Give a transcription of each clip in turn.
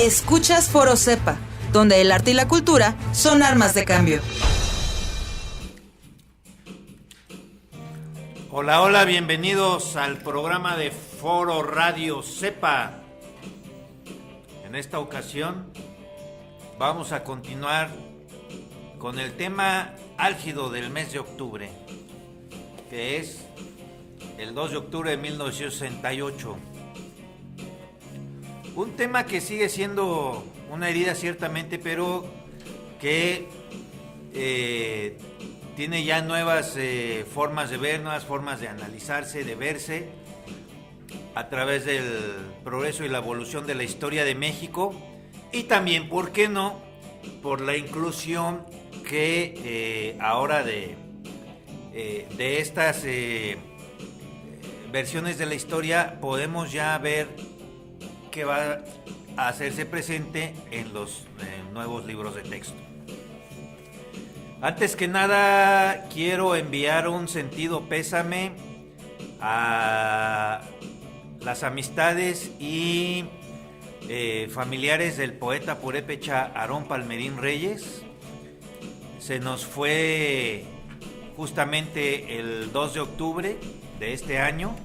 Escuchas Foro Cepa, donde el arte y la cultura son armas de cambio. Hola, hola, bienvenidos al programa de Foro Radio Cepa. En esta ocasión vamos a continuar con el tema álgido del mes de octubre, que es el 2 de octubre de 1968. Un tema que sigue siendo una herida ciertamente, pero que tiene ya nuevas formas de ver, nuevas formas de analizarse, de verse a través del progreso y la evolución de la historia de México, y también, ¿por qué no?, por la inclusión que ahora de estas versiones de la historia podemos ya ver que va a hacerse presente en los nuevos libros de texto. Antes que nada, quiero enviar un sentido pésame a las amistades y familiares del poeta purépecha Aarón Palmerín Reyes. Se nos fue justamente el 2 de octubre de este año,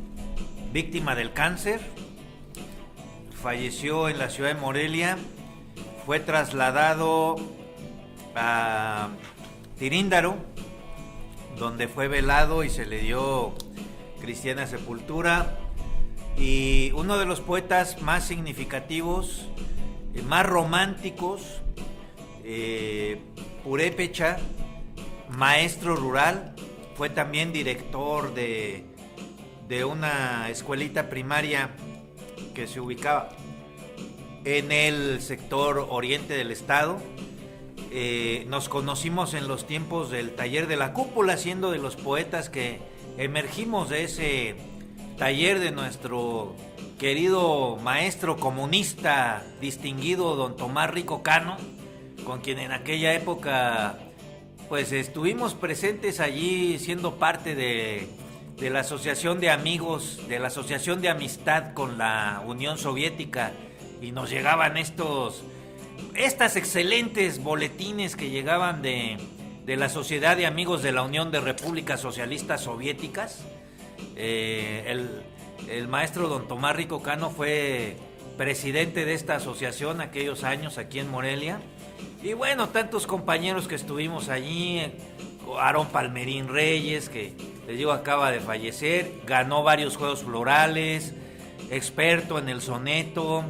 víctima del cáncer. Falleció en la ciudad de Morelia, fue trasladado a Tiríndaro, donde fue velado y se le dio cristiana sepultura. Y uno de los poetas más significativos, más románticos, purépecha, maestro rural, fue también director de una escuelita primaria que se ubicaba en el sector oriente del estado. Nos conocimos en los tiempos del taller de la cúpula, siendo de los poetas que emergimos de ese taller de nuestro querido maestro comunista distinguido don Tomás Rico Cano, con quien en aquella época pues estuvimos presentes allí siendo parte de la asociación de amigos, de la asociación de amistad con la Unión Soviética, y nos llegaban estas excelentes boletines que llegaban de la Sociedad de Amigos de la Unión de Repúblicas Socialistas Soviéticas. El maestro don Tomás Rico Cano fue presidente de esta asociación aquellos años aquí en Morelia, y bueno, tantos compañeros que estuvimos allí. Aarón Palmerín Reyes, que les digo acaba de fallecer, ganó varios juegos florales, experto en el soneto,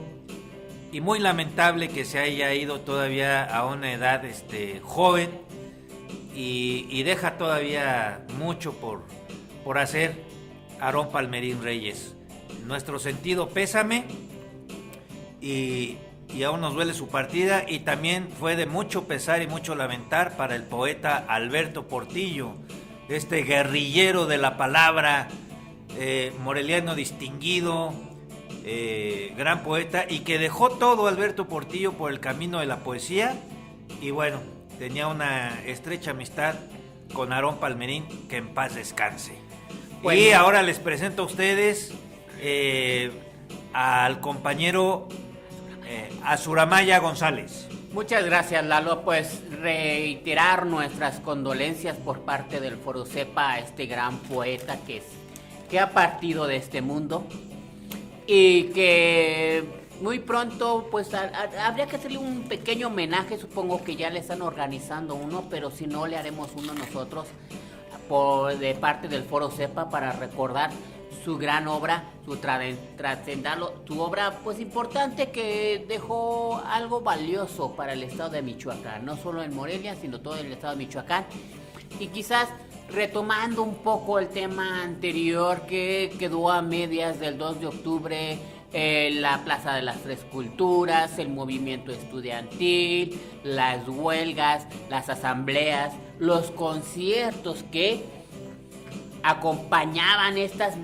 y muy lamentable que se haya ido todavía a una edad joven, y deja todavía mucho por hacer Aarón Palmerín Reyes. Nuestro sentido pésame, y aún nos duele su partida, y también fue de mucho pesar y mucho lamentar para el poeta Alberto Portillo, este guerrillero de la palabra, moreliano distinguido, gran poeta, y que dejó todo Alberto Portillo por el camino de la poesía, y bueno, tenía una estrecha amistad con Aarón Palmerín, que en paz descanse. Bueno. Y ahora les presento a ustedes al compañero Azuramaya González. Muchas gracias, Lalo. Pues reiterar nuestras condolencias por parte del Foro Cepa a este gran poeta que ha partido de este mundo, y que muy pronto pues habría que hacerle un pequeño homenaje. Supongo que ya le están organizando uno, pero si no, le haremos uno nosotros de parte del Foro Cepa, para recordar su gran obra, su obra pues importante, que dejó algo valioso para el estado de Michoacán, no solo en Morelia, sino todo el estado de Michoacán. Y quizás retomando un poco el tema anterior que quedó a medias del 2 de octubre, la Plaza de las Tres Culturas, el movimiento estudiantil, las huelgas, las asambleas, los conciertos que acompañaban estas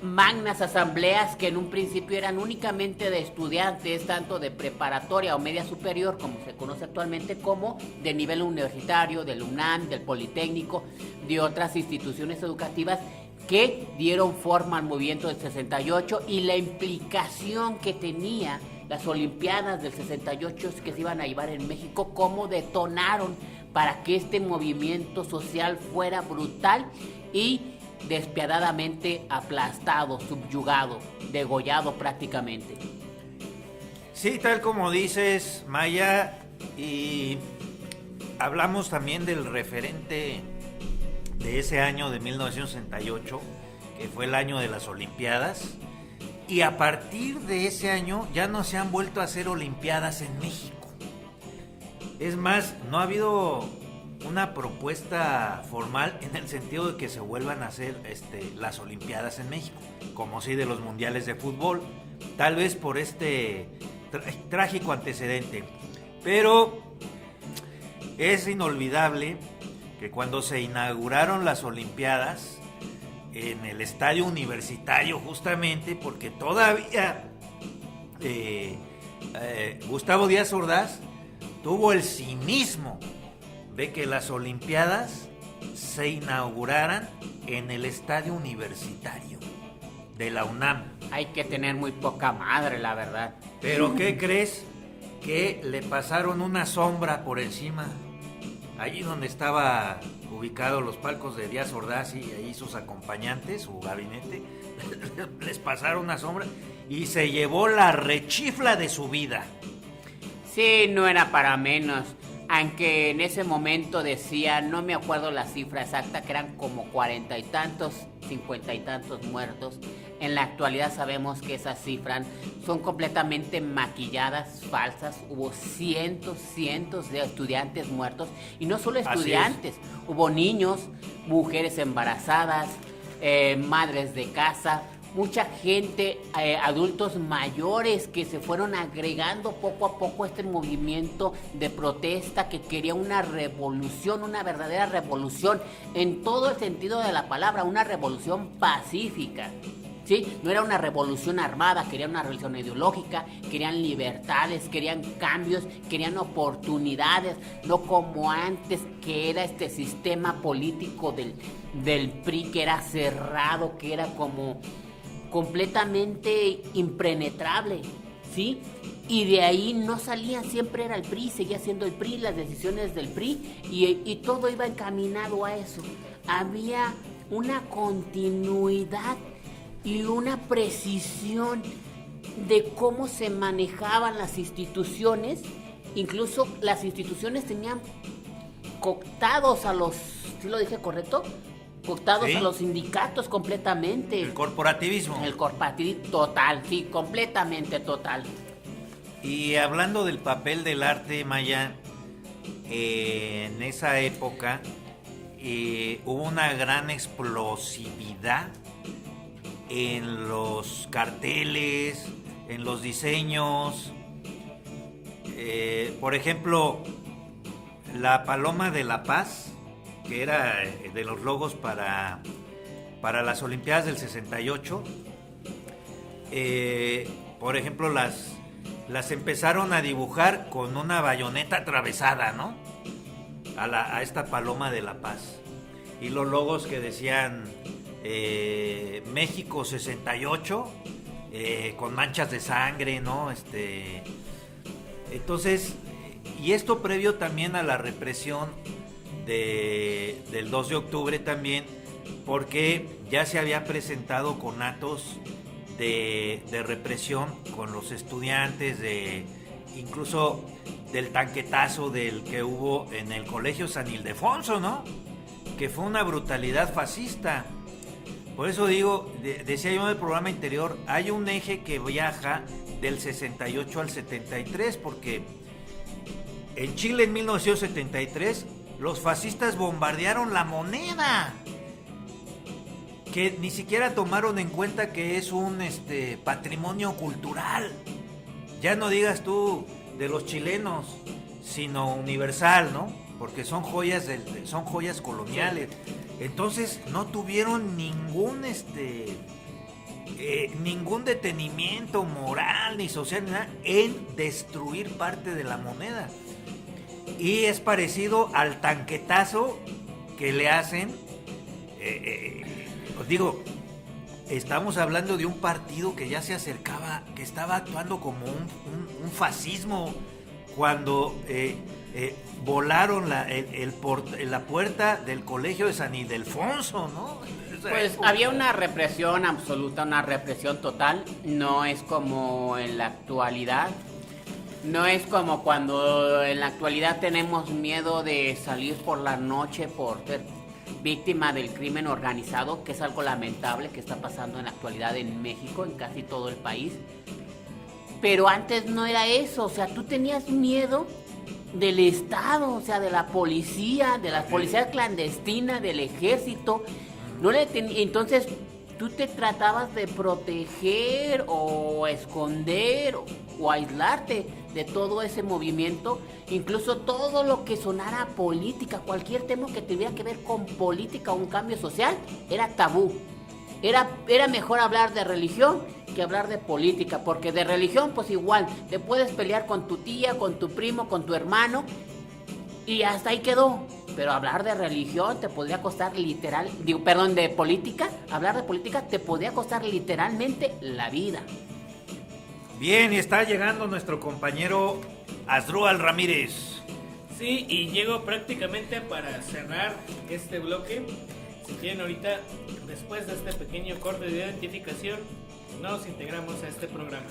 magnas asambleas, que en un principio eran únicamente de estudiantes, tanto de preparatoria o media superior, como se conoce actualmente, como de nivel universitario, del UNAM, del Politécnico, de otras instituciones educativas, que dieron forma al movimiento del 68, y la implicación que tenía las Olimpiadas del 68 que se iban a llevar en México, cómo detonaron para que este movimiento social fuera brutal y despiadadamente aplastado, subyugado, degollado prácticamente. Sí, tal como dices, Maya, y hablamos también del referente de ese año de 1968, que fue el año de las Olimpiadas, y a partir de ese año ya no se han vuelto a hacer Olimpiadas en México. Es más, no ha habido una propuesta formal en el sentido de que se vuelvan a hacer las Olimpiadas en México, como sí de los mundiales de fútbol, tal vez por este trágico antecedente. Pero es inolvidable que cuando se inauguraron las Olimpiadas en el estadio universitario, justamente porque todavía Gustavo Díaz Ordaz tuvo el cinismo de que las Olimpiadas se inauguraran en el estadio universitario de la UNAM. Hay que tener muy poca madre, la verdad. ¿Pero qué crees? Que le pasaron una sombra por encima. Allí donde estaba ubicados los palcos de Díaz Ordaz y ahí sus acompañantes, su gabinete, les pasaron una sombra y se llevó la rechifla de su vida. Sí, no era para menos. Aunque en ese momento decía, no me acuerdo la cifra exacta, que eran como 40 y tantos, 50 y tantos muertos. En la actualidad sabemos que esas cifras son completamente maquilladas, falsas. Hubo cientos de estudiantes muertos. Y no solo estudiantes, hubo niños, mujeres embarazadas, madres de casa, mucha gente, adultos mayores que se fueron agregando poco a poco a este movimiento de protesta que quería una revolución, una verdadera revolución en todo el sentido de la palabra, una revolución pacífica. ¿Sí? No era una revolución armada, querían una revolución ideológica, querían libertades, querían cambios, querían oportunidades, no como antes que era este sistema político del PRI, que era cerrado, que era como completamente impenetrable, ¿sí? Y de ahí no salían, siempre era el PRI, seguía siendo el PRI, las decisiones del PRI, y todo iba encaminado a eso. Había una continuidad y una precisión de cómo se manejaban las instituciones. Incluso las instituciones tenían cooptados a los, ¿sí lo dije correcto? Cooptados ¿Sí? A los sindicatos completamente. El corporativismo. El corporativismo total, sí, completamente total. Y hablando del papel del arte, Maya, en esa época hubo una gran explosividad en los carteles, en los diseños. Por ejemplo, la Paloma de la Paz, que era de los logos para las Olimpiadas del 68, por ejemplo, las empezaron a dibujar con una bayoneta atravesada, ¿no? A esta Paloma de la Paz. Y los logos que decían México 68, con manchas de sangre, ¿no? Entonces, y esto previo también a la represión del 2 de octubre también, porque ya se había presentado conatos de represión con los estudiantes, incluso del tanquetazo del que hubo en el Colegio San Ildefonso, ¿no? Que fue una brutalidad fascista. Por eso digo, decía yo en el programa anterior, hay un eje que viaja del 68 al 73, porque en Chile en 1973 los fascistas bombardearon la moneda, que ni siquiera tomaron en cuenta que es un patrimonio cultural. Ya no digas tú de los chilenos, sino universal, ¿no? Porque son joyas coloniales. Entonces no tuvieron ningún detenimiento moral ni social ni nada en destruir parte de la moneda. Y es parecido al tanquetazo que le hacen, os digo, estamos hablando de un partido que ya se acercaba, que estaba actuando como un fascismo cuando volaron la puerta del colegio de San Ildefonso, ¿no? Pues había una represión absoluta, una represión total. No es como en la actualidad. No es como cuando en la actualidad tenemos miedo de salir por la noche por ser víctima del crimen organizado, que es algo lamentable que está pasando en la actualidad en México, en casi todo el país. Pero antes no era eso, o sea, tú tenías miedo del Estado, o sea, de la policía, de las policías clandestinas, del ejército. Entonces tú te tratabas de proteger o esconder o aislarte de todo ese movimiento, incluso todo lo que sonara política, cualquier tema que tuviera que ver con política o un cambio social, era tabú. Era mejor hablar de religión que hablar de política, porque de religión pues igual, te puedes pelear con tu tía, con tu primo, con tu hermano, y hasta ahí quedó. Pero hablar de religión te podría costar de política, hablar de política te podría costar literalmente la vida. Bien, y está llegando nuestro compañero Asdrúbal Ramírez. Sí, y llego prácticamente para cerrar este bloque. Si quieren ahorita, después de este pequeño corte de identificación, nos integramos a este programa.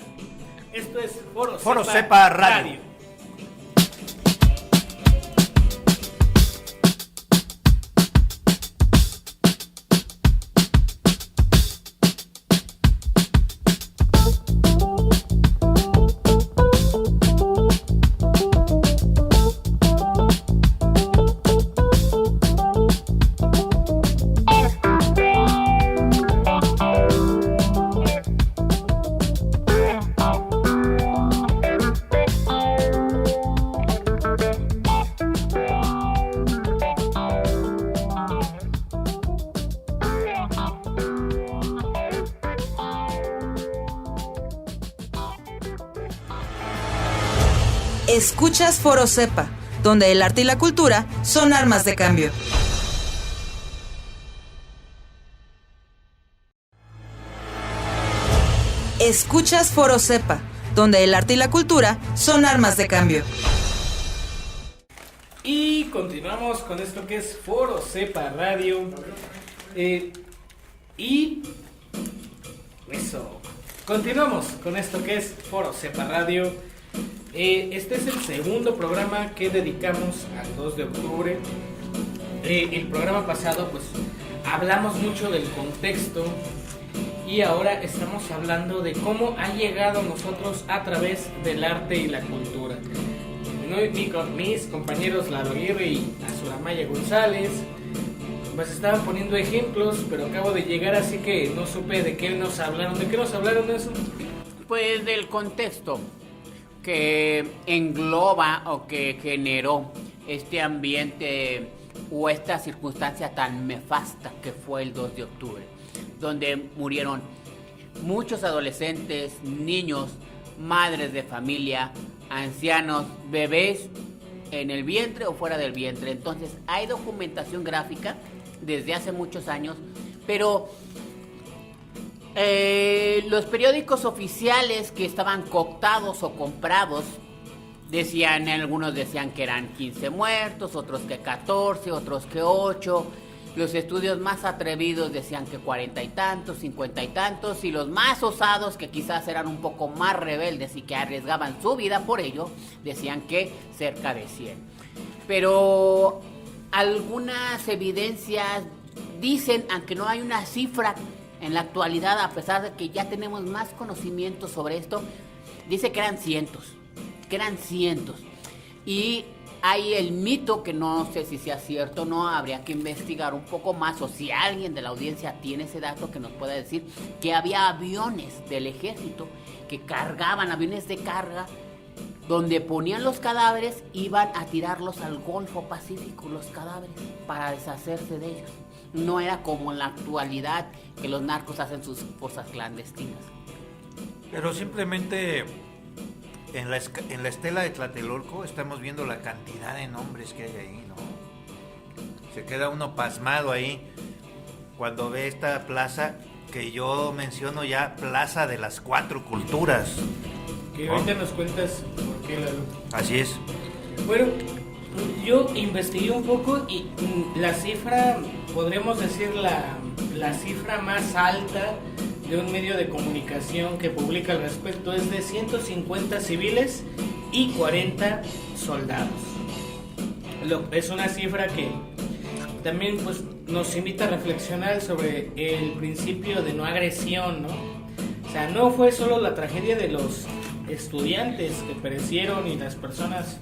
Esto es Foro Cepa Radio. Escuchas Foro Cepa, donde el arte y la cultura son armas de cambio. Escuchas Foro Cepa, donde el arte y la cultura son armas de cambio. Y continuamos con esto que es Foro Cepa Radio. Continuamos con esto que es Foro Cepa Radio. Este es el segundo programa que dedicamos al 2 de octubre. El programa pasado pues hablamos mucho del contexto y ahora estamos hablando de cómo ha llegado a nosotros a través del arte y la cultura. Mis compañeros Lalo Aguirre y Azuramaya González pues estaban poniendo ejemplos, pero acabo de llegar, así que no supe de qué nos hablaron. ¿De qué nos hablaron eso? Pues del contexto que engloba o que generó este ambiente o esta circunstancia tan nefasta que fue el 2 de octubre, donde murieron muchos adolescentes, niños, madres de familia, ancianos, bebés en el vientre o fuera del vientre. Entonces hay documentación gráfica desde hace muchos años, pero los periódicos oficiales que estaban cooptados o comprados algunos decían que eran 15 muertos, otros que 14, otros que 8. Los estudios más atrevidos decían que 40 y tantos, 50 y tantos, y los más osados, que quizás eran un poco más rebeldes y que arriesgaban su vida por ello, decían que cerca de 100. Pero algunas evidencias dicen, aunque no hay una cifra en la actualidad, a pesar de que ya tenemos más conocimiento sobre esto, dice que eran cientos. Y hay el mito, que no sé si sea cierto o no, habría que investigar un poco más, o si alguien de la audiencia tiene ese dato, que nos pueda decir, que había aviones del ejército que cargaban, aviones de carga, donde ponían los cadáveres, iban a tirarlos al Golfo Pacífico, los cadáveres, para deshacerse de ellos. No era como en la actualidad, que los narcos hacen sus fosas clandestinas. Pero simplemente en la estela de Tlatelolco estamos viendo la cantidad de nombres que hay ahí, ¿no? Se queda uno pasmado ahí cuando ve esta plaza que yo menciono ya Plaza de las Cuatro Culturas. Que ahorita nos cuentas por qué, Lalo. Así es. Bueno, yo investigué un poco y la cifra, podríamos decir la cifra más alta de un medio de comunicación que publica al respecto es de 150 civiles y 40 soldados. Es una cifra que también pues, nos invita a reflexionar sobre el principio de no agresión, ¿no? O sea, no fue solo la tragedia de los estudiantes que perecieron y las personas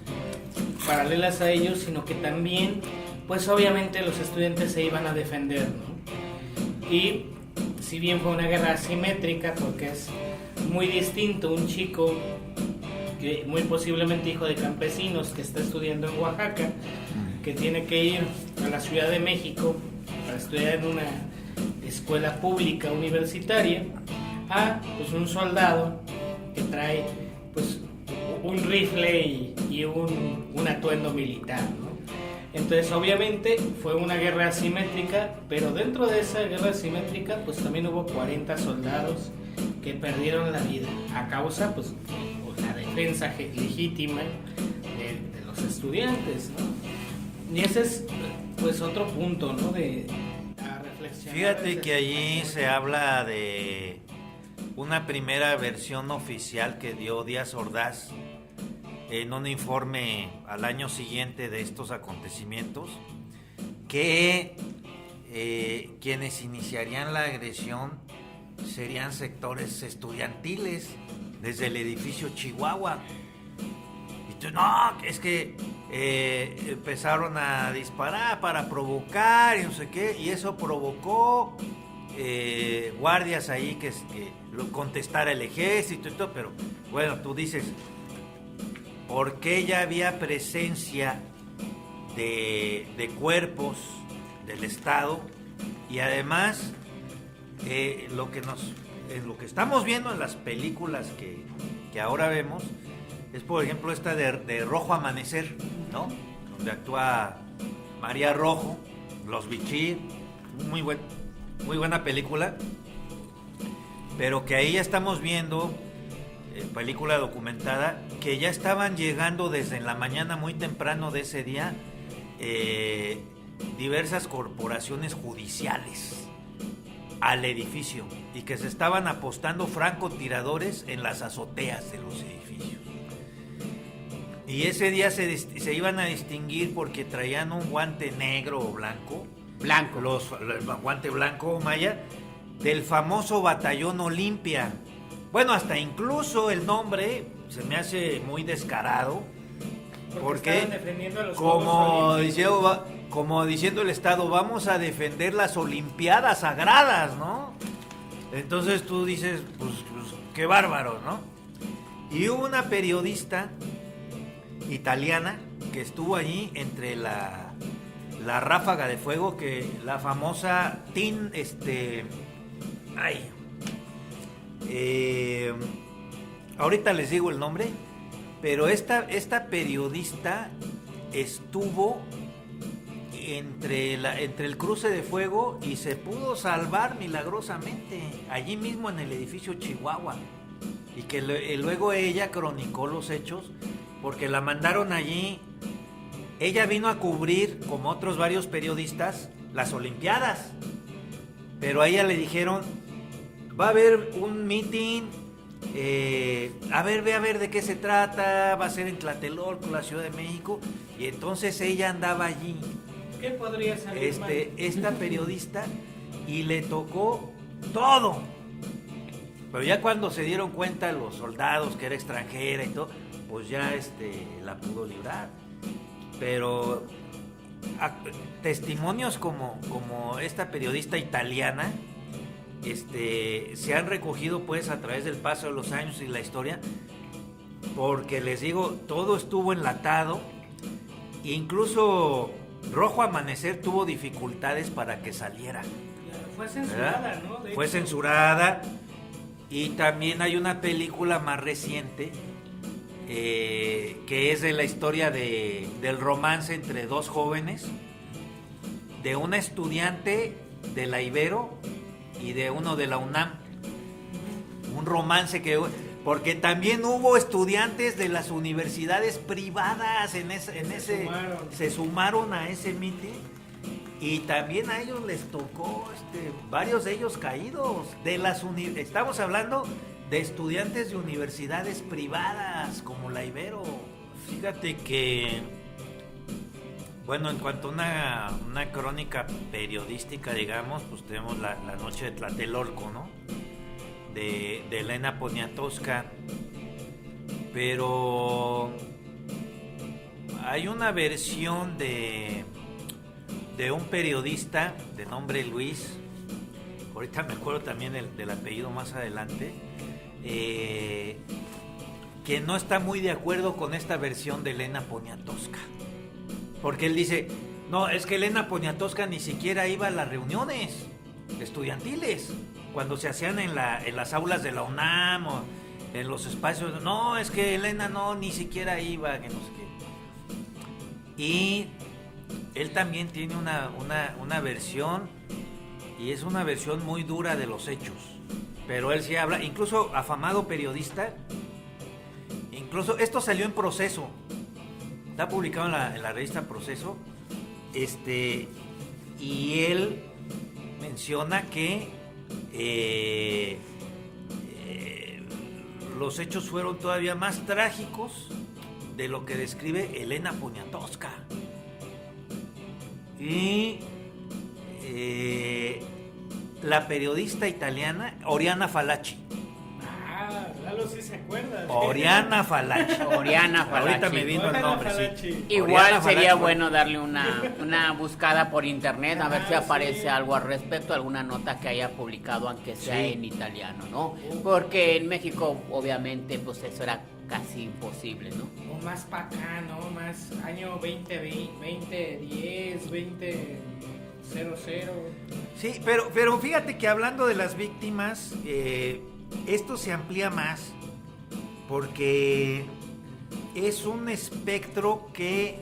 paralelas a ellos, sino que también, pues obviamente los estudiantes se iban a defender, ¿no? Y si bien fue una guerra asimétrica, porque es muy distinto un chico que muy posiblemente hijo de campesinos que está estudiando en Oaxaca, que tiene que ir a la Ciudad de México para estudiar en una escuela pública universitaria, a pues un soldado que trae pues un rifle y un atuendo militar, ¿no? Entonces obviamente fue una guerra asimétrica, pero dentro de esa guerra asimétrica pues también hubo 40 soldados que perdieron la vida a causa pues de la defensa legítima de los estudiantes, ¿no? Y ese es pues otro punto, ¿no? A reflexionar. Fíjate que allí se habla de una primera versión oficial que dio Díaz Ordaz en un informe al año siguiente de estos acontecimientos, que quienes iniciarían la agresión serían sectores estudiantiles desde el edificio Chihuahua. Y tú, no, es que empezaron a disparar para provocar y no sé qué, y eso provocó guardias ahí que lo contestara el ejército y todo, pero bueno, tú dices, ¿por qué ya había presencia de cuerpos del Estado? Y además, lo que estamos viendo en las películas que ahora vemos es, por ejemplo, esta de Rojo Amanecer, ¿no? Donde actúa María Rojo, Los Bichir, muy buena película, pero que ahí ya estamos viendo, película documentada, que ya estaban llegando desde la mañana muy temprano de ese día diversas corporaciones judiciales al edificio y que se estaban apostando francotiradores en las azoteas de los edificios. Y ese día se iban a distinguir porque traían un guante negro o blanco. El guante blanco, Maya, del famoso Batallón Olimpia. Bueno, hasta incluso el nombre se me hace muy descarado. Porque como diciendo el Estado, vamos a defender las Olimpiadas sagradas, ¿no? Entonces tú dices, pues qué bárbaro, ¿no? Y hubo una periodista italiana que estuvo allí entre la ráfaga de fuego, que la famosa ahorita les digo el nombre, pero esta periodista estuvo entre el cruce de fuego y se pudo salvar milagrosamente allí mismo en el edificio Chihuahua, y que luego ella cronicó los hechos porque la mandaron allí. Ella vino a cubrir, como otros varios periodistas, las Olimpiadas, pero a ella le dijeron, va a haber un meeting, ve a ver de qué se trata, va a ser en Tlatelolco, la Ciudad de México, y entonces ella andaba allí. ¿Qué podría salir mal? Esta periodista, y le tocó todo. Pero ya cuando se dieron cuenta los soldados que era extranjera y todo, pues ya la pudo librar. Pero testimonios como esta periodista italiana se han recogido pues a través del paso de los años y la historia, porque les digo, todo estuvo enlatado. Incluso Rojo Amanecer tuvo dificultades para que saliera. Fue censurada, ¿no? Fue censurada. Y también hay una película más reciente que es de la historia del romance entre dos jóvenes, de una estudiante de la Ibero y de uno de la UNAM. Un romance que... Porque también hubo estudiantes de las universidades privadas se sumaron a ese mitin, y también a ellos les tocó varios de ellos caídos estamos hablando de estudiantes de universidades privadas como la Ibero. Fíjate que, bueno, en cuanto a una crónica periodística, digamos, pues tenemos la noche de Tlatelolco, ¿no? De Elena Poniatowska, pero hay una versión de un periodista de nombre Luis, ahorita me acuerdo también del apellido más adelante, que no está muy de acuerdo con esta versión de Elena Poniatowska, porque él dice, no, es que Elena Poniatowska ni siquiera iba a las reuniones estudiantiles cuando se hacían en las aulas de la UNAM o en los espacios. No, es que Elena ni siquiera iba, que no sé qué. Y él también tiene una versión, y es una versión muy dura de los hechos, pero él sí habla, incluso afamado periodista, incluso esto salió en Proceso, está publicado en la revista Proceso, y él menciona que los hechos fueron todavía más trágicos de lo que describe Elena Poniatowska. Y la periodista italiana Oriana Fallaci. Lalo sí se acuerda. Oriana Fallaci. Ahorita me vino el nombre, sí. Igual Oriana sería Fallaci. bueno darle una buscada por internet, a ver si aparece algo al respecto, alguna nota que haya publicado, aunque sea en italiano, ¿no? Porque en México, obviamente, pues eso era casi imposible, ¿no? O más para acá, ¿no? Más año 2010, 2000. Sí, pero fíjate que hablando de las víctimas, esto se amplía más porque es un espectro que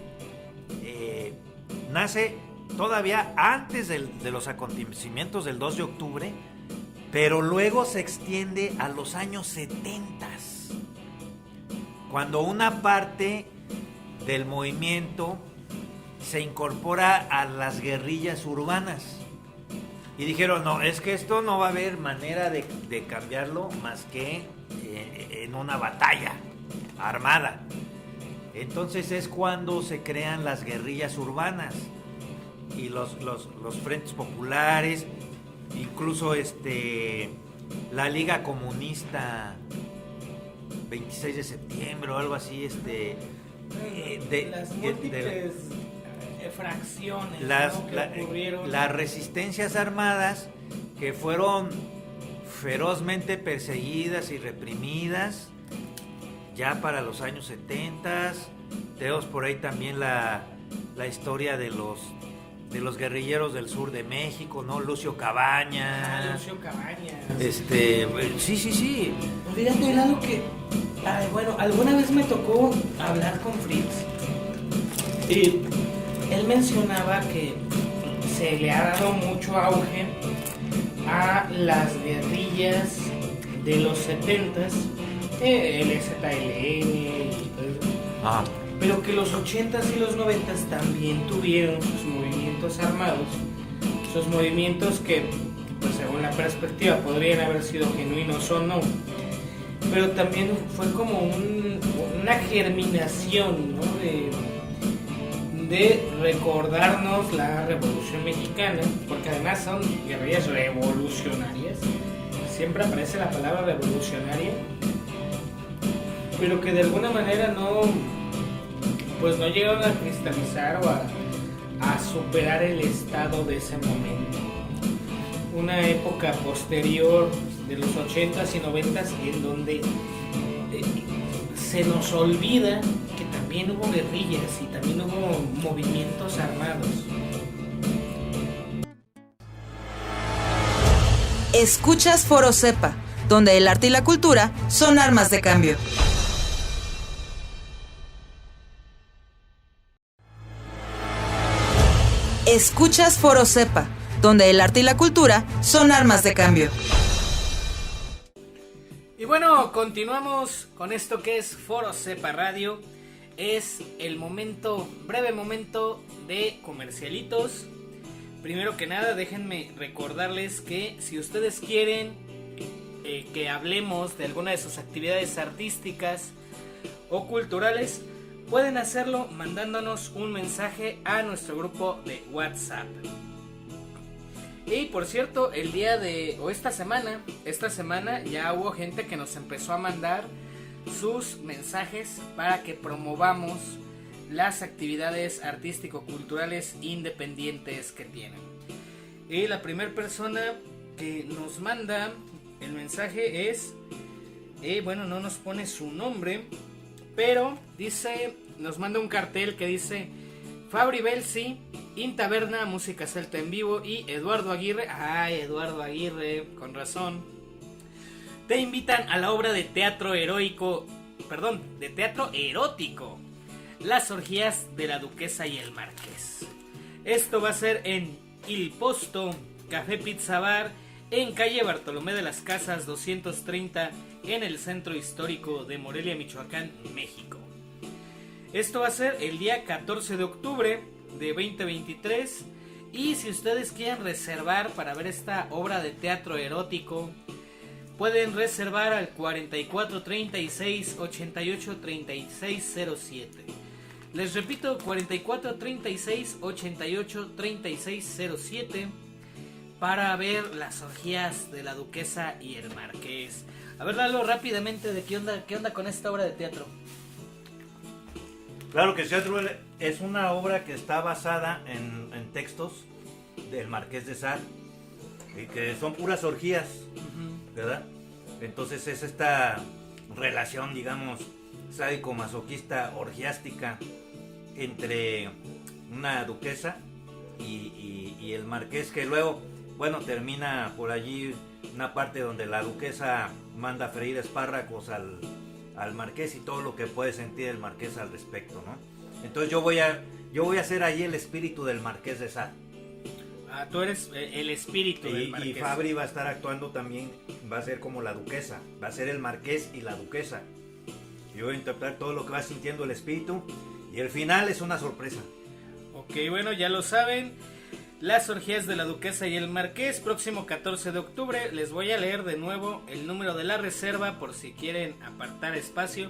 nace todavía antes de los acontecimientos del 2 de octubre, pero luego se extiende a los años 70, cuando una parte del movimiento se incorpora a las guerrillas urbanas. Y dijeron, no, es que esto no va a haber manera de cambiarlo más que en una batalla armada. Entonces es cuando se crean las guerrillas urbanas y los frentes populares, incluso la Liga Comunista 26 de septiembre o algo así, las múltiples fracciones, las resistencias armadas que fueron ferozmente perseguidas y reprimidas ya para los años 70. Tenemos por ahí también la historia de los guerrilleros del sur de México, ¿no? Lucio Cabañas. Lucio Cabañas. Sí. Fíjate, Lalo, que bueno, alguna vez me tocó hablar con Fritz y él mencionaba que se le ha dado mucho auge a las guerrillas de los 70s, el ZLN y todo eso. Pero que los 80s y los 90s también tuvieron sus movimientos armados, sus movimientos que, pues según la perspectiva, podrían haber sido genuinos o no, pero también fue como una germinación, ¿no? de recordarnos la Revolución Mexicana, porque además son guerrillas revolucionarias, siempre aparece la palabra revolucionaria, pero que de alguna manera no llegaron a cristalizar o a superar el estado de ese momento. Una época posterior de los 80s y 90s en donde se nos olvida que también hubo guerrillas y también hubo movimientos armados. Escuchas Foro Cepa, donde el arte y la cultura son armas de cambio. Escuchas Foro Cepa, donde el arte y la cultura son armas de cambio. Y bueno, continuamos con esto que es Foro Cepa Radio. Es el breve momento de comercialitos. Primero que nada, déjenme recordarles que si ustedes quieren que hablemos de alguna de sus actividades artísticas o culturales, pueden hacerlo mandándonos un mensaje a nuestro grupo de WhatsApp. Y por cierto, esta semana ya hubo gente que nos empezó a mandar sus mensajes para que promovamos las actividades artístico-culturales independientes que tienen. Y la primera persona que nos manda el mensaje es, no nos pone su nombre, pero nos manda un cartel que dice Fabri Belsi, Intaberna, música celta en vivo, y Eduardo Aguirre. Eduardo Aguirre, con razón. Te invitan a la obra de teatro erótico, Las orgías de la Duquesa y el Marqués. Esto va a ser en Il Posto, Café Pizza Bar, en calle Bartolomé de las Casas 230, en el centro histórico de Morelia, Michoacán, México. Esto va a ser el día 14 de octubre de 2023. Y si ustedes quieren reservar para ver esta obra de teatro erótico, pueden reservar al 44 36 88 36 07. Les repito, 44 36 88 36 07 para ver las orgías de la Duquesa y el Marqués. A ver, Lalo, rápidamente, ¿de qué onda con esta obra de teatro? Claro que teatro es una obra que está basada en textos del Marqués de Sade y que son puras orgías, ¿verdad? Entonces es esta relación, digamos, sádico-masoquista, orgiástica entre una duquesa y el marqués, que luego, termina por allí una parte donde la duquesa manda a freír espárragos al marqués y todo lo que puede sentir el marqués al respecto, ¿no? Entonces yo voy a ser ahí el espíritu del Marqués de Sade. Tú eres el espíritu del Marqués. Y Fabri va a estar actuando también, va a ser como la duquesa, va a ser el marqués y la duquesa. Yo voy a interpretar todo lo que va sintiendo el espíritu y el final es una sorpresa. Ok, bueno, ya lo saben. Las orgías de la Duquesa y el Marqués, próximo 14 de octubre. Les voy a leer de nuevo el número de la reserva por si quieren apartar espacio.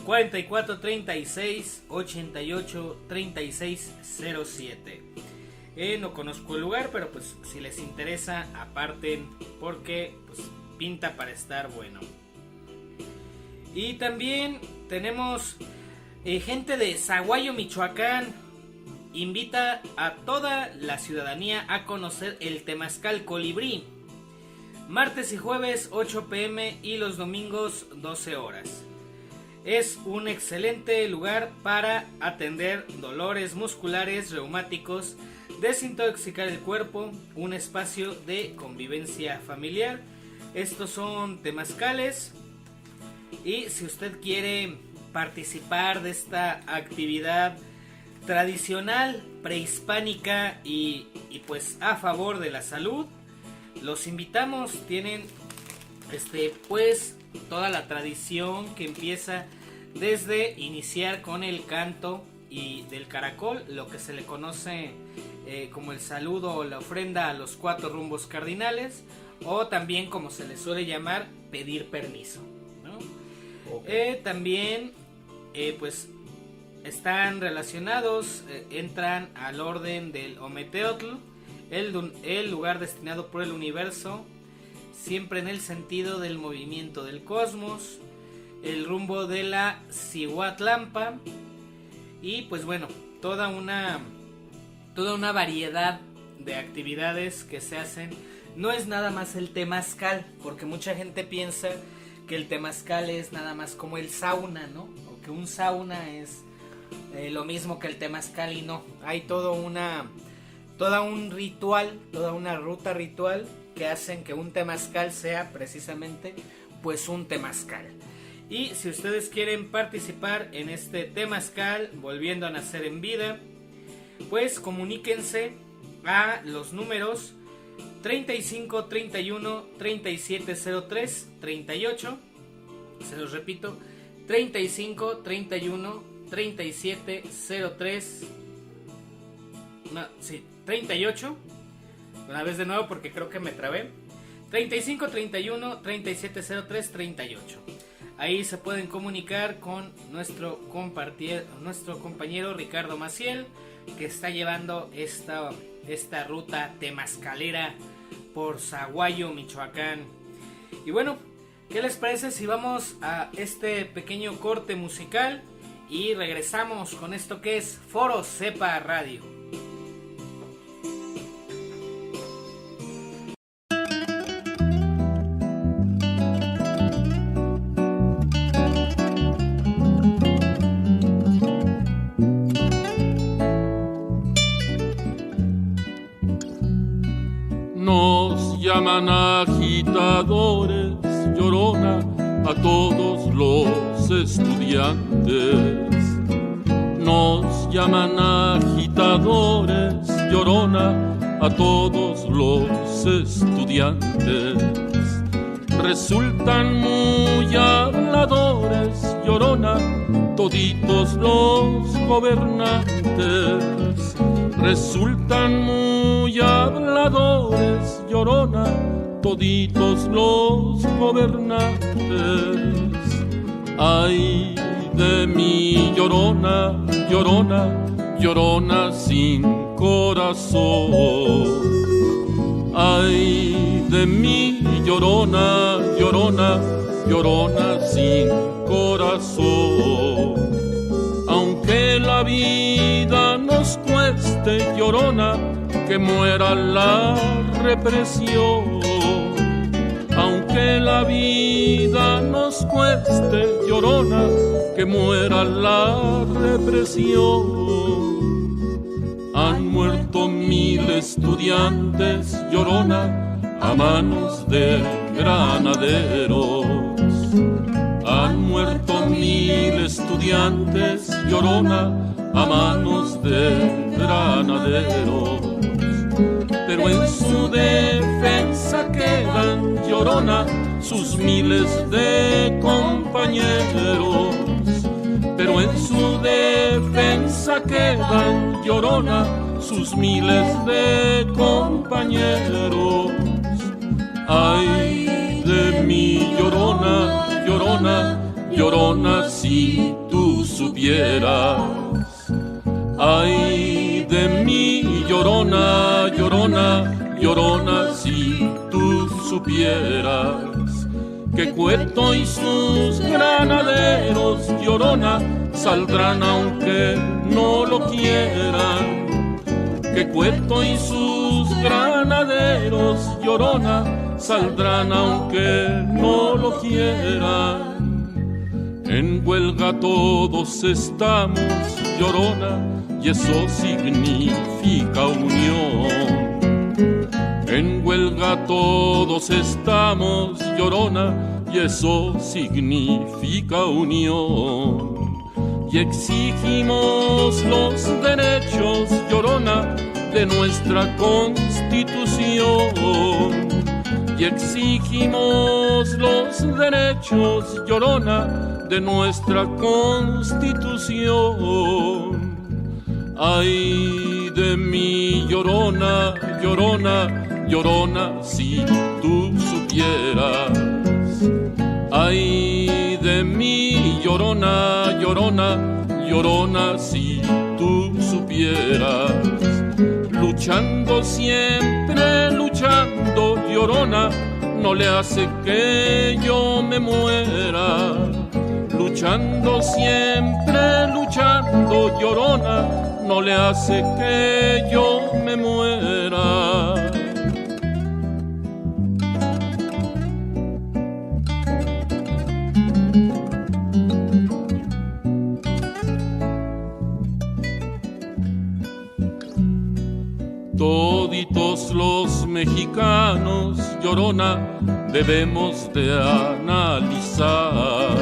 44 36 88 36 07. No conozco el lugar, pero pues si les interesa, aparten porque pues pinta para estar bueno. Y también tenemos gente de Zaguayo, Michoacán. Invita a toda la ciudadanía a conocer el Temazcal Colibrí. Martes y jueves 8 p.m. y los domingos 12 horas. Es un excelente lugar para atender dolores musculares, reumáticos, desintoxicar el cuerpo, un espacio de convivencia familiar. Estos son temazcales. Y si usted quiere participar de esta actividad tradicional, prehispánica y pues a favor de la salud, los invitamos. Tienen pues toda la tradición que empieza desde iniciar con el canto y del caracol, lo que se le conoce como el saludo o la ofrenda a los 4 rumbos cardinales, o también como se le suele llamar, pedir permiso, ¿no? Okay. También pues están relacionados, entran al orden del Ometeotl, el lugar destinado por el universo, siempre en el sentido del movimiento del cosmos, el rumbo de la Cihuatlampa, y pues bueno, toda una variedad de actividades que se hacen. No es nada más el temazcal, porque mucha gente piensa que el temazcal es nada más como el sauna, ¿no? O que un sauna es lo mismo que el temazcal, y no. Hay toda un ritual, toda una ruta ritual que hacen que un temazcal sea precisamente pues un temazcal. Y si ustedes quieren participar en este temazcal, volviendo a nacer en vida, pues comuníquense a los números 35 31 3703 38. Se los repito, 35 31 3703. No, sí, 38. Una vez de nuevo porque creo que me trabé. 35 31 3703 38. Ahí se pueden comunicar con nuestro compañero Ricardo Maciel, que está llevando esta ruta temazcalera por Zaguayo, Michoacán. Y bueno, ¿qué les parece si vamos a este pequeño corte musical y regresamos con esto que es Foro Cepa Radio? Llaman agitadores, Llorona, a todos los estudiantes. Nos llaman agitadores, Llorona, a todos los estudiantes. Resultan muy habladores, Llorona, toditos los gobernantes. Resultan muy habladores, Llorona, toditos los gobernantes. Ay de mí, Llorona, Llorona, Llorona sin corazón. Ay de mí, Llorona, Llorona, Llorona sin corazón. Aunque la vida nos cueste, Llorona, que muera la represión. Aunque la vida nos cueste, Llorona, que muera la represión. Han muerto 1000 estudiantes, Llorona, a manos de granaderos. Han muerto 1000 estudiantes, Llorona, a manos de granaderos. Pero en su defensa quedan, Llorona, sus miles de compañeros. Pero en su defensa quedan, Llorona, sus miles de compañeros. Ay de mí, Llorona, Llorona, Llorona, si tú supieras. Ay de mí, Llorona, Llorona, Llorona, si tú supieras. Que Cueto y sus granaderos, Llorona, saldrán aunque no lo quieran. Que Cueto y sus granaderos, Llorona, saldrán aunque no lo quieran. En huelga todos estamos, Llorona, y eso significa unión. En huelga todos estamos, Llorona, y eso significa unión. Y exigimos los derechos, Llorona, de nuestra Constitución. Y exigimos los derechos, Llorona, de nuestra Constitución. Ay de mí, Llorona, Llorona, Llorona, si tú supieras. Ay de mí, Llorona, Llorona, Llorona, si tú supieras. Luchando siempre, luchando, Llorona, no le hace que yo me muera. Luchando siempre, luchando, Llorona, no le hace que yo me muera. Toditos los mexicanos, Llorona, debemos de analizar.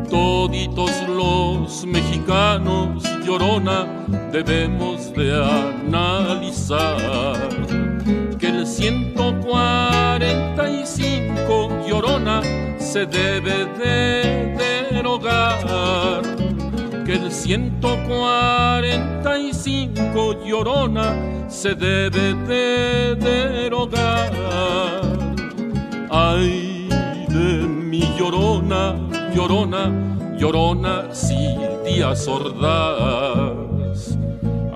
Toditos los mexicanos, Llorona, debemos de analizar. Que el 145, Llorona, se debe de derogar. Que el 145, Llorona, se debe de derogar. Ay de mi Llorona, Llorona, Llorona, si Díaz Ordaz.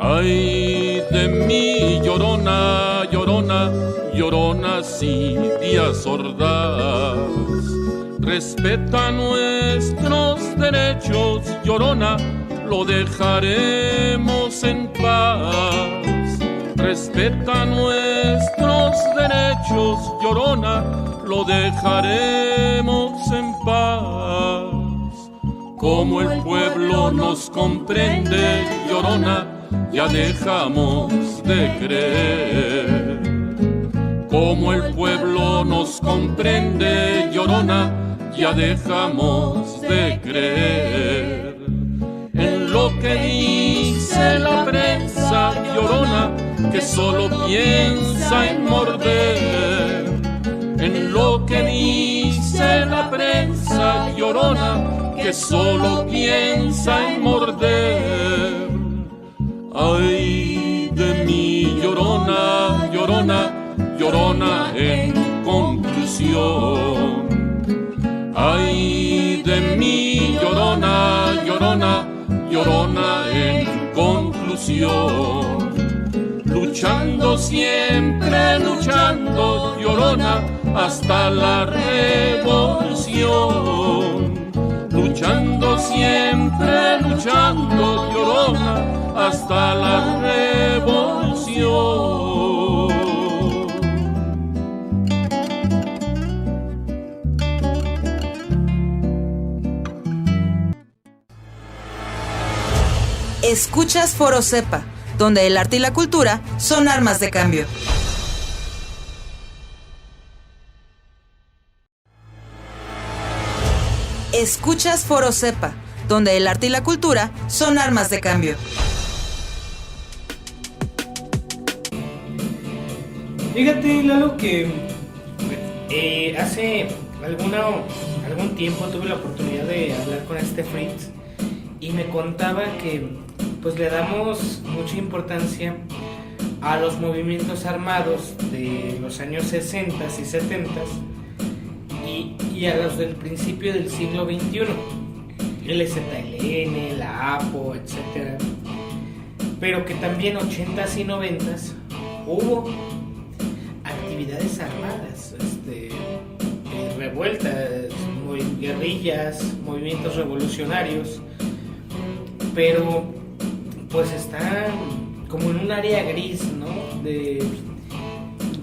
Ay de mi Llorona, Llorona, Llorona, si Díaz Ordaz. Respeta nuestros derechos, Llorona, lo dejaremos en paz. Respeta nuestros derechos, Llorona, lo dejaremos en paz. Como el pueblo nos comprende, Llorona, ya dejamos de creer. Como el pueblo nos comprende, Llorona, ya dejamos de creer. En lo que dice la prensa, Llorona, que solo piensa en morder. En lo que dice la prensa, Llorona, que solo piensa en morder. Ay de mi Llorona, Llorona, Llorona, en conclusión. Ay de mi Llorona, Llorona, Llorona, en conclusión. Luchando siempre, luchando, Llorona, hasta la revolución. Luchando siempre, luchando, Llorona, hasta la revolución. Escuchas Foro Cepa, donde el arte y la cultura son armas de cambio. Escuchas Foro Cepa, donde el arte y la cultura son armas de cambio. Fíjate, Lalo, que hace algún tiempo tuve la oportunidad de hablar con este Fritz y me contaba que pues le damos mucha importancia a los movimientos armados de los años 60 y 70 y a los del principio del siglo XXI, el EZLN, la APO, etc. Pero que también 80s y 90s hubo actividades armadas, revueltas, guerrillas, movimientos revolucionarios, pero pues está como en un área gris, ¿no? De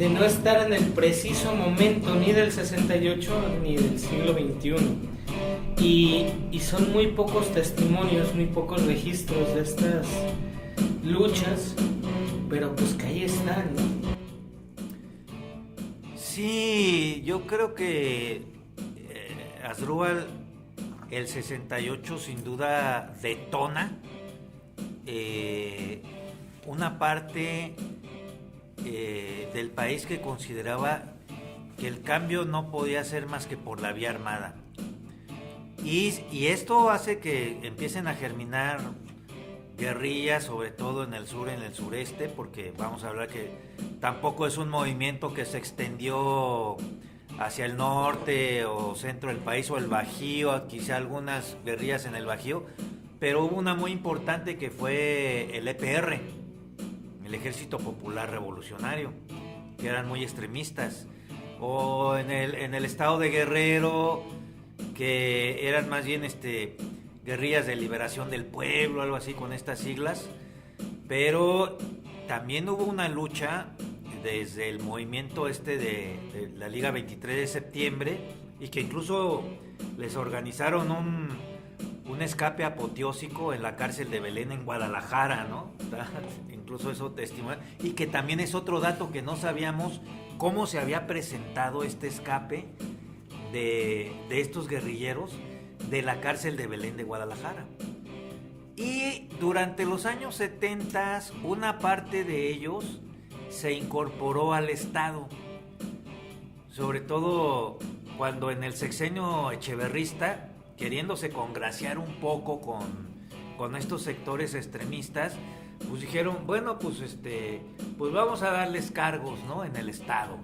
no estar en el preciso momento ni del 68 ni del siglo XXI. Y son muy pocos testimonios, muy pocos registros de estas luchas, pero pues que ahí están, ¿no? Sí, yo creo que Asdrúbal, el 68 sin duda detona una parte del país que consideraba que el cambio no podía ser más que por la vía armada. Y esto hace que empiecen a germinar guerrillas, sobre todo en el sur, en el sureste, porque vamos a hablar que tampoco es un movimiento que se extendió hacia el norte o centro del país o el Bajío, quizá algunas guerrillas en el Bajío, pero hubo una muy importante que fue el EPR, el Ejército Popular Revolucionario, que eran muy extremistas, o en el estado de Guerrero, que eran más bien guerrillas de liberación del pueblo, algo así con estas siglas, pero también hubo una lucha desde el movimiento de la Liga 23 de septiembre, y que incluso les organizaron un escape apoteósico en la cárcel de Belén en Guadalajara, ¿no? Incluso eso testimonio, y que también es otro dato que no sabíamos, cómo se había presentado este escape de estos guerrilleros de la cárcel de Belén de Guadalajara. Y durante los años 70 una parte de ellos se incorporó al Estado. sobre todo cuando en el sexenio echeverrista, queriéndose congraciar un poco con estos sectores extremistas, pues dijeron, bueno, pues pues vamos a darles cargos, ¿no?, en el Estado.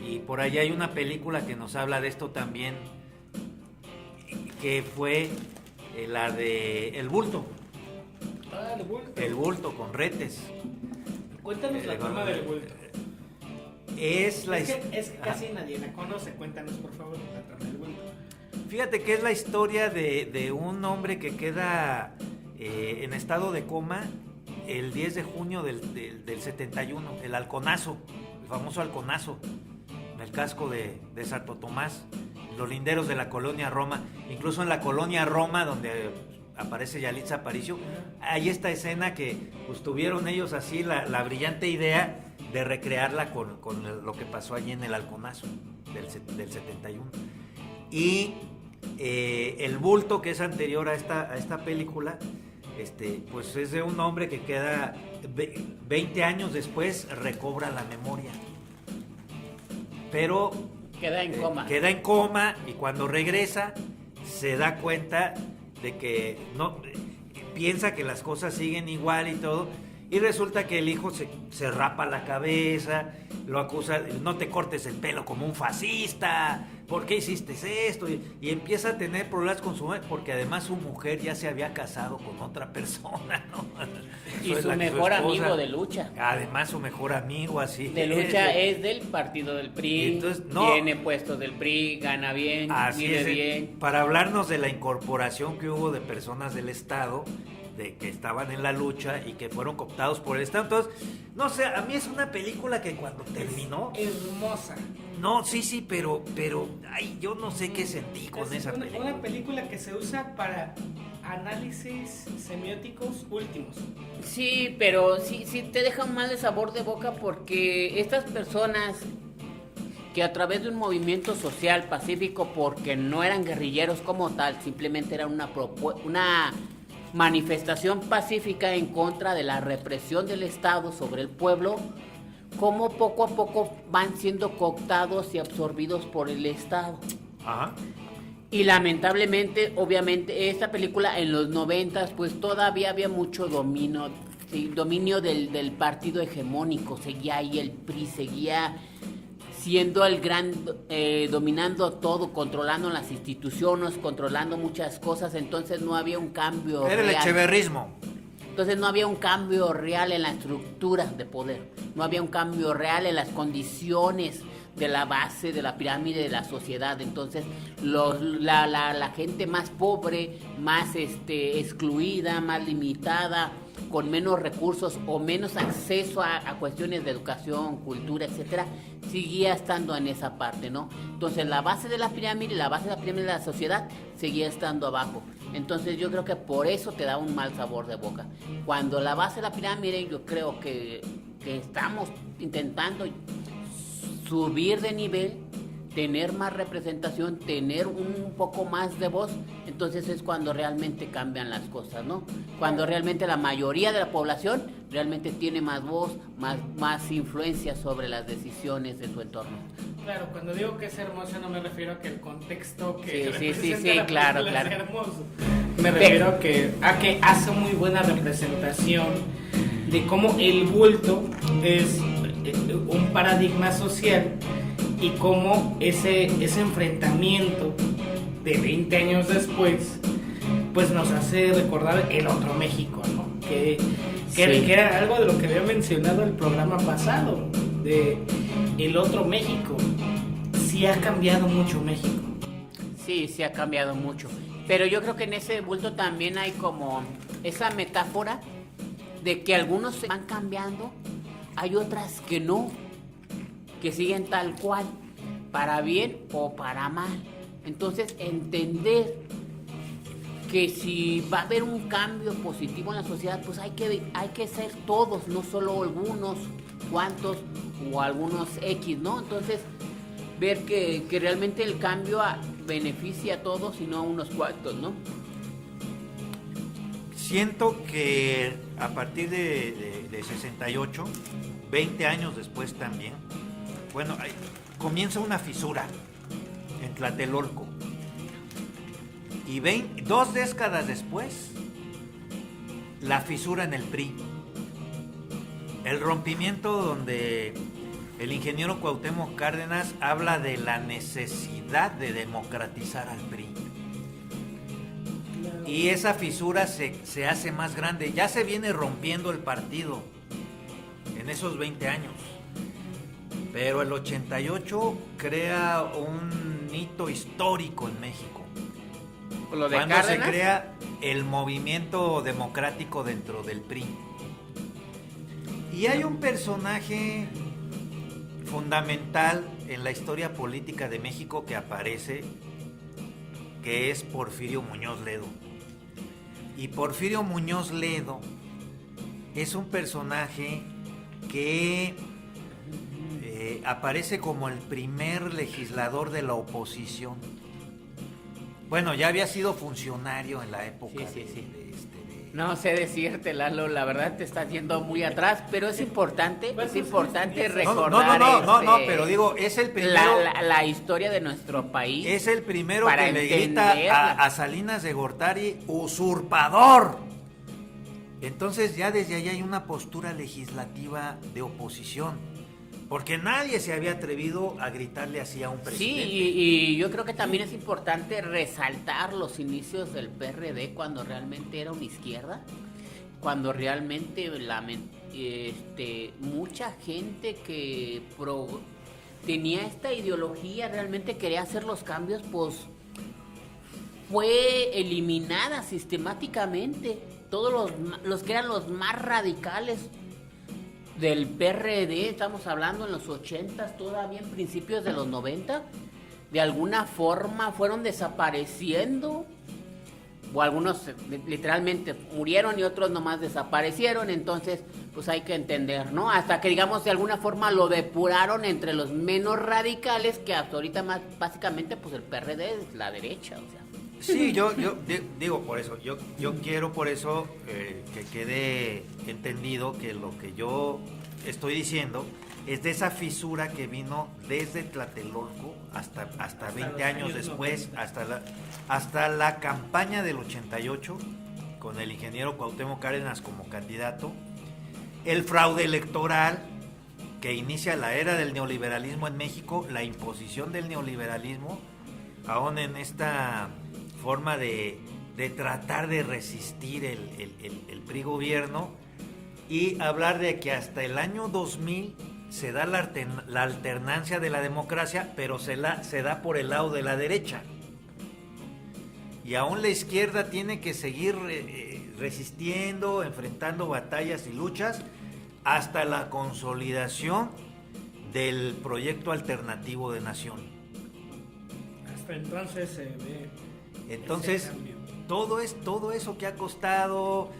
Y por ahí hay una película que nos habla de esto también, que fue la de El Bulto. Ah, El Bulto. El Bulto con Retes. Cuéntanos la trama del Bulto. Es que casi nadie la conoce. Cuéntanos, por favor, la trama del Bulto. Fíjate que es la historia de un hombre que queda en estado de coma el 10 de junio del 71, el halconazo, el famoso halconazo, en el casco de Santo Tomás, los linderos de la colonia Roma. Incluso en la colonia Roma, donde aparece Yalitza Aparicio, hay esta escena que pues tuvieron ellos así la brillante idea de recrearla con lo que pasó allí en el halconazo del 71. Y El Bulto, que es anterior a esta película, pues es de un hombre que queda 20 años después, recobra la memoria, pero Queda en coma. Queda en coma, y cuando regresa se da cuenta de que no piensa que las cosas siguen igual y todo, y resulta que el hijo se rapa la cabeza, lo acusa, no te cortes el pelo como un fascista, ¿por qué hiciste esto? Y empieza a tener problemas con su mujer, porque además su mujer ya se había casado con otra persona, ¿no? Y su mejor amigo de lucha. Además su mejor amigo, así. De lucha es del partido del PRI, entonces, no, tiene puestos del PRI, gana bien, vive bien. Para hablarnos de la incorporación que hubo de personas del Estado, de que estaban en la lucha y que fueron cooptados por el Estado. Entonces, no sé, a mí es una película que cuando terminó... Hermosa. No, sí, pero, ay, yo no sé qué sentí con esa película. Una película que se usa para análisis semióticos últimos. Sí, pero sí te deja un mal de sabor de boca, porque estas personas que a través de un movimiento social pacífico, porque no eran guerrilleros como tal, simplemente era una manifestación pacífica en contra de la represión del Estado sobre el pueblo, como poco a poco van siendo cooptados y absorbidos por el Estado. Ajá. Y lamentablemente, obviamente, esta película en los 90s, pues todavía había mucho dominio, ¿sí? Dominio del partido hegemónico. Seguía ahí el PRI, seguía siendo el gran, dominando todo, controlando las instituciones, controlando muchas cosas. Entonces no había un cambio Era el real. echeverrismo. Entonces no había un cambio real en la estructura de poder, no había un cambio real en las condiciones de la base de la pirámide de la sociedad. Entonces la gente más pobre, más excluida, más limitada, con menos recursos o menos acceso a cuestiones de educación, cultura, etcétera, seguía estando en esa parte, ¿no? Entonces la base de la pirámide de la sociedad seguía estando abajo. Entonces yo creo que por eso te da un mal sabor de boca. Cuando la base de la pirámide, yo creo que estamos intentando subir de nivel, tener más representación, tener un poco más de voz, entonces es cuando realmente cambian las cosas, ¿no? Cuando realmente la mayoría de la población realmente tiene más voz, más influencia sobre las decisiones de su entorno. Claro, cuando digo que es hermosa no me refiero a que el contexto que sí, claro. Es hermoso. Me refiero a que hace muy buena representación de cómo el bulto es un paradigma social y cómo ese enfrentamiento de 20 años después pues nos hace recordar el otro México, ¿no? Que era algo de lo que había mencionado el programa pasado, de el otro México. Sí ha cambiado mucho México. Sí ha cambiado mucho. Pero yo creo que en ese bulto también hay como esa metáfora de que algunos se van cambiando, hay otras que no, que siguen tal cual, para bien o para mal. Entonces entender que si va a haber un cambio positivo en la sociedad, pues hay que ser todos, no solo algunos cuantos o algunos X, ¿no? Entonces ver que realmente el cambio beneficia a todos y no a unos cuantos, ¿no? Siento que a partir de 68, 20 años después también, bueno, comienza una fisura en Tlatelolco. Y 2 décadas después, la fisura en el PRI. El rompimiento donde el ingeniero Cuauhtémoc Cárdenas habla de la necesidad de democratizar al PRI. Y esa fisura se hace más grande. Ya se viene rompiendo el partido en esos 20 años. Pero el 88 crea un hito histórico en México. Lo de Cuando Cárdenas, se crea el movimiento democrático dentro del PRI. Y hay un personaje fundamental en la historia política de México que aparece, que es Porfirio Muñoz Ledo. Y Porfirio Muñoz Ledo es un personaje que aparece como el primer legislador de la oposición. Bueno, ya había sido funcionario en la época Sí. de no sé decirte, Lalo, la verdad te estás yendo muy atrás, pero es importante recordar No, pero digo, es el primero. la historia de nuestro país. Es el primero para que le entenderla. grita a Salinas de Gortari, usurpador. Entonces ya desde ahí hay una postura legislativa de oposición. Porque nadie se había atrevido a gritarle así a un presidente. Sí, y yo creo que también es importante resaltar los inicios del PRD cuando realmente era una izquierda, cuando realmente mucha gente que tenía esta ideología, realmente quería hacer los cambios, pues fue eliminada sistemáticamente. Todos los que eran los más radicales del PRD, estamos hablando en los 80s, todavía en principios de los 90, de alguna forma fueron desapareciendo, o algunos literalmente murieron y otros nomás desaparecieron. Entonces pues hay que entender, ¿no? Hasta que digamos de alguna forma lo depuraron entre los menos radicales, que hasta ahorita más básicamente pues el PRD es la derecha, o sea. Sí, yo digo por eso, yo quiero por eso que quede entendido que lo que yo estoy diciendo es de esa fisura que vino desde Tlatelolco hasta 20 años después, hasta la campaña del 88, con el ingeniero Cuauhtémoc Cárdenas como candidato, el fraude electoral que inicia la era del neoliberalismo en México, la imposición del neoliberalismo, aún en esta forma de tratar de resistir el PRI gobierno, y hablar de que hasta el año 2000 se da la alternancia de la democracia, pero se da por el lado de la derecha. Y aún la izquierda tiene que seguir resistiendo, enfrentando batallas y luchas hasta la consolidación del proyecto alternativo de nación. Hasta entonces se ve. Entonces, todo eso que ha costado,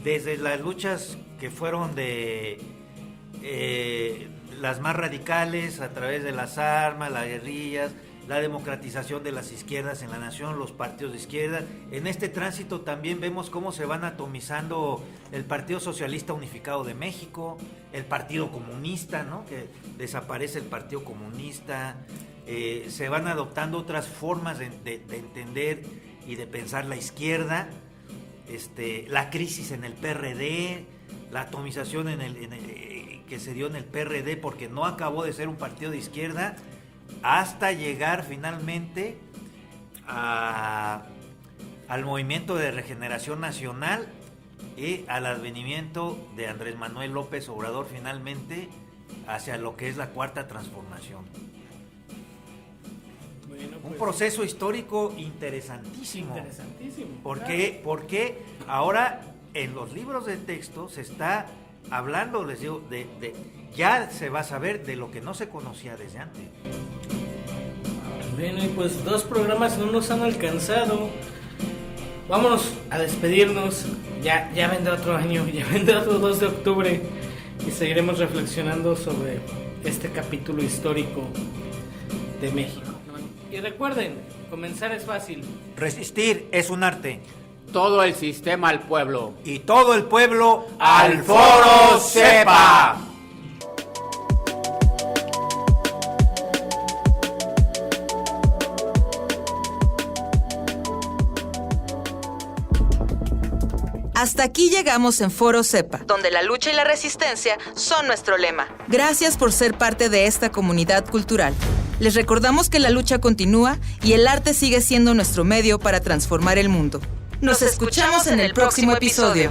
desde las luchas que fueron de las más radicales a través de las armas, las guerrillas, la democratización de las izquierdas en la nación, los partidos de izquierda. En este tránsito también vemos cómo se van atomizando el Partido Socialista Unificado de México, el Partido Comunista, ¿no? Que desaparece el Partido Comunista. Se van adoptando otras formas de entender y de pensar la izquierda, la crisis en el PRD, la atomización que se dio en el PRD, porque no acabó de ser un partido de izquierda hasta llegar finalmente al movimiento de regeneración nacional y al advenimiento de Andrés Manuel López Obrador finalmente hacia lo que es la cuarta transformación. Bueno, Un pues, proceso histórico interesantísimo. interesantísimo. Porque ahora en los libros de texto se está hablando, les digo, ya se va a saber de lo que no se conocía desde antes. Bueno, y pues 2 programas no nos han alcanzado. Vámonos a despedirnos. Ya vendrá otro año, ya vendrá otro 2 de octubre y seguiremos reflexionando sobre este capítulo histórico de México. Y recuerden, comenzar es fácil. Resistir es un arte. Todo el sistema al pueblo. Y todo el pueblo ¡Al Foro Cepa! Hasta aquí llegamos en Foro Cepa, donde la lucha y la resistencia son nuestro lema. Gracias por ser parte de esta comunidad cultural. Les recordamos que la lucha continúa y el arte sigue siendo nuestro medio para transformar el mundo. Nos escuchamos en el próximo episodio.